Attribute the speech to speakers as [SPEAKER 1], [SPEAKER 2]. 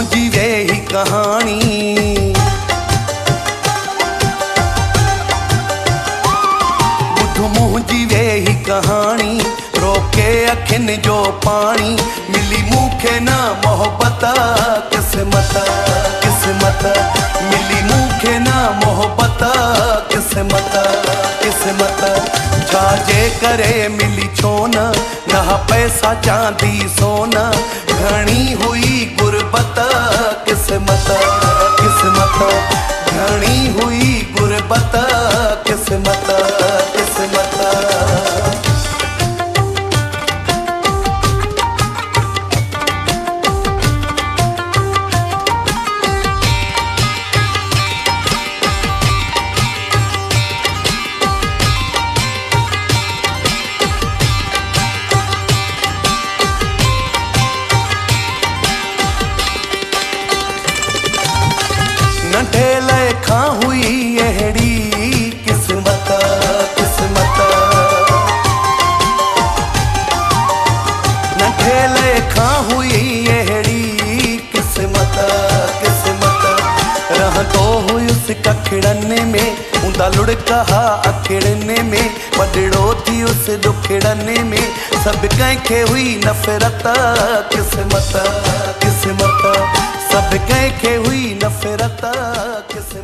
[SPEAKER 1] मुंहिंजी वे ही कहानी, ॿुध मुंहिंजी वे ही कहानी, रोके अखियुनि जो पाणी, मिली मूंखे न मोहब्बत क़िस्मत, क़िस्मत मिली मूंखे न मोहब्बत क़िस्मत, क़िस्मत छाजे करे मिली छो न, न पैसा चांदी सोना, घणी हुई गुरबत क़िस्मत, क़िस्मत घणी हुई गुरबत क़िस्मत, क़िस्मत। नंढे लेखा हुई अहिड़ी क़िस्मत, क़िस्मत नंढे लेखा हुई अहिड़ी क़िस्मत, क़िस्मत रहंदो हुयुसि कखिड़नि में, हूंदा लुड़का अखिड़नि में, वॾड़ो थियुसि ॾुखिड़नि में, सभु कंहिंखे हुई नफ़रत क़िस्मत, क़िस्मत सभु कंहिंखे हुई नफ़रत क़िस्मत।